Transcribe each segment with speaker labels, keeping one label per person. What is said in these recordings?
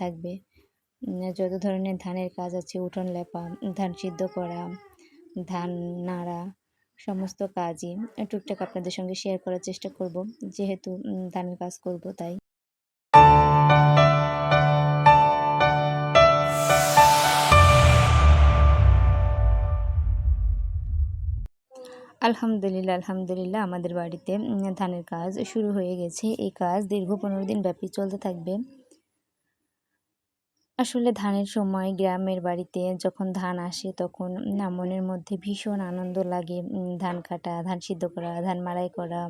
Speaker 1: থাকবে। যত ধরনের ধানের কাজ আছে, উঠোন লেপা, ধান সিদ্ধ করা, ধান নাড়া, সমস্ত কাজই টুকটাক আপনাদের সঙ্গে শেয়ার করার চেষ্টা করব, যেহেতু ধানের কাজ করব তাই। আলহামদুলিল্লাহ আমাদের বাড়িতে ধানের কাজ শুরু হয়ে গেছে। এই কাজ দীর্ঘ 15 দিন ব্যাপী চলতে থাকবে। আসলে ধানের সময় গ্রামের বাড়িতে যখন ধান আসে তখন না মনের মধ্যে ভীষণ আনন্দ লাগে। ধান কাটা, ধান সিদ্ধ করা, ধান মাড়াই করা,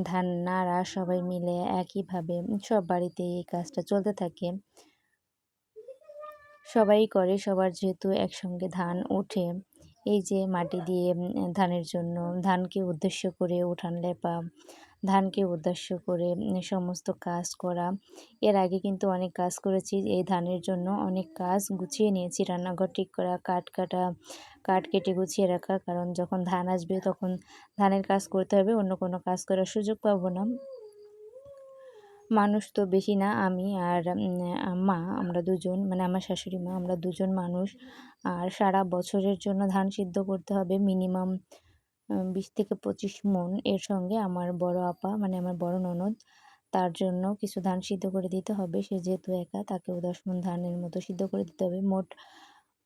Speaker 1: ধান নাড়া, সবাই মিলে একইভাবে সব বাড়িতে এই কাজটা চলতে থাকে। সবাই করে, সবার যেহেতু একসঙ্গে ধান ওঠে, এই যে মাটি দিয়ে ধানের জন্য ধানকে উদ্দেশ্য করে উঠান লেপা, ধানকে উদ্দেশ্য করে সমস্ত কাজ করা। এর আগে কিন্তু অনেক কাজ করেছি এই ধানের জন্য, অনেক কাজ গুছিয়ে নিয়েছি। রান্নাঘর ঠিক করা, কাঠ কাটা, কাঠ কেটে গুছিয়ে রাখা, কারণ যখন ধান আসবে তখন ধানের কাজ করতে হবে, অন্য কোনো কাজ করার সুযোগ পাবো না। মানুষ তো বেশি না, আমি আর মা, আমরা দুজন, মানে আমার শাশুড়ি মা, আমরা দুজন মানুষ। আর সারা বছরের জন্য ধান সিদ্ধ করতে হবে মিনিমাম 20 থেকে 25 মণ। এর সঙ্গে আমার বড় আপা, মানে আমার বড় ননদ, তার জন্য কিছু ধান সিদ্ধ করে দিতে হবে। সে যেহেতু একা, তাকেও 10 মণ ধানের মতো সিদ্ধ করে দিতে হবে। মোট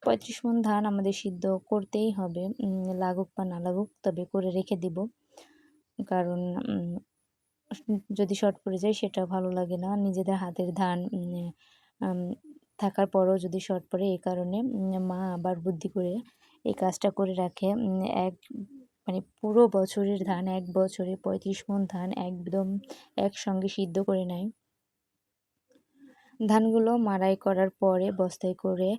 Speaker 1: 35 মণ ধান আমাদের সিদ্ধ করতেই হবে, লাগুক বা না লাগুক, তবে করে রেখে দিব। কারণ যদি শর্ট পড়ে যায় সেটা ভালো লাগে না। নিজেদের হাতের ধান থাকার পরেও যদি শর্ট পড়ে, এই কারণে মা আবার বুদ্ধি করে এই কাজটা করে রাখে। মানে পুরো বছরের ধান, এক বছরে 35 মণ ধান একদম একসঙ্গে সিদ্ধ করে নেয়। ধানগুলো মাড়াই করার পরে বস্তায় করে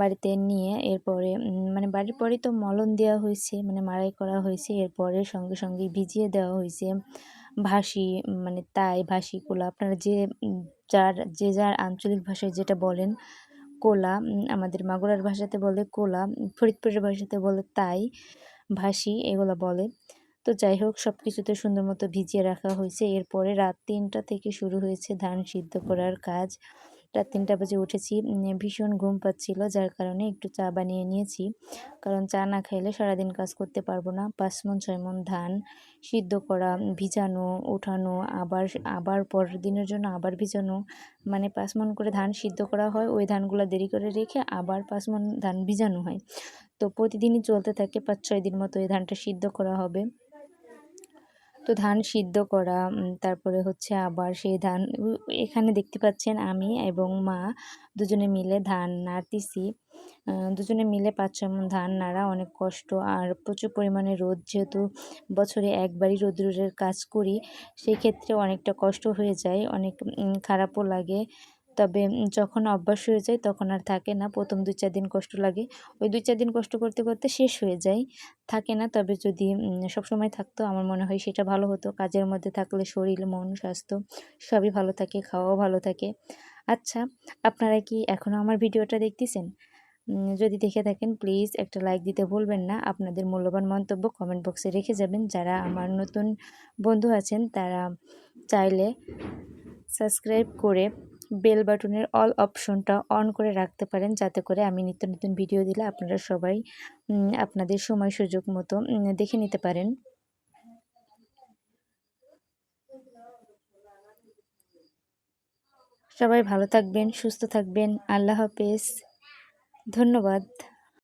Speaker 1: বাড়িতে নিয়ে, এরপরে মানে বাড়ির পরেই তো মলন দেওয়া হয়েছে, মানে মাড়াই করা হয়েছে, এরপরে সঙ্গে সঙ্গে ভিজিয়ে দেওয়া হয়েছে ভাসি, মানে তাই ভাসি, কোলা, আপনারা যে যার আঞ্চলিক ভাষায় যেটা বলেন কোলা, আমাদের মাগুরার ভাষাতে বলে কোলা, ফরিদপুরের ভাষাতে বলে তাই, ভাসি, এগুলো বলে। তো যাই হোক, সব কিছুতে সুন্দর মতো ভিজিয়ে রাখা হয়েছে। এরপরে রাত 3টা থেকে শুরু হয়েছে ধান সিদ্ধ করার কাজ। রাত 3টা বাজে উঠেছি, ভীষণ ঘুম পাচ্ছিল, যার কারণে একটু চা বানিয়ে নিয়েছি, কারণ চা না খাইলে সারাদিন কাজ করতে পারবো না। 5 মণ 6 মণ ধান সিদ্ধ করা, ভিজানো, ওঠানো, আবার আবার পরের দিনের জন্য আবার ভিজানো, মানে 5 মণ করে ধান সিদ্ধ করা হয়, ওই ধানগুলো দেরি করে রেখে আবার 5 মণ ধান ভিজানো হয়। তো প্রতিদিনই চলতে থাকে, 5-6 দিন মতো এই ধানটা সিদ্ধ করা হবে। তো ধান সিদ্ধ করা, তারপরে হচ্ছে আবার সেই ধান, এখানে দেখতে পাচ্ছেন আমি এবং মা দুজনে মিলে ধান নাড়তেছি। দুজনে মিলে 5-6 মণ ধান নাড়া অনেক কষ্ট, আর প্রচুর পরিমাণে রোদ, যেহেতু বছরে একবারই রোদ্দুরের কাজ করি, সেই ক্ষেত্রে অনেকটা কষ্ট হয়ে যায়, অনেক খারাপও লাগে। তবে যখন অভ্যাস হয়ে যায় তখন আর থাকে না। প্রথম 2-4 দিন কষ্ট লাগে, ওই 2-4 দিন কষ্ট করতে করতে শেষ হয়ে যায়, থাকে না। তবে যদি সবসময় থাকতো, আমার মনে হয় সেটা ভালো হতো। কাজের মধ্যে থাকলে শরীর, মন, স্বাস্থ্য সবই ভালো থাকে, খাওয়াও ভালো থাকে। আচ্ছা, আপনারা কি এখনও আমার ভিডিওটা দেখতেছেন? যদি দেখে থাকেন প্লিজ একটা লাইক দিতে ভুলবেন না। আপনাদের মূল্যবান মন্তব্য কমেন্ট বক্সে রেখে যাবেন। যারা আমার নতুন বন্ধু আছেন তারা চাইলে সাবস্ক্রাইব করে বেল বাটনের অল অপশনটা অন করে রাখতে পারেন, যাতে করে আমি নিত্য নতুন ভিডিও দিলে আপনারা সবাই আপনাদের সময় সুযোগ মতো দেখে নিতে পারেন। সবাই ভালো থাকবেন, সুস্থ থাকবেন। আল্লাহ হাফেজ, ধন্যবাদ।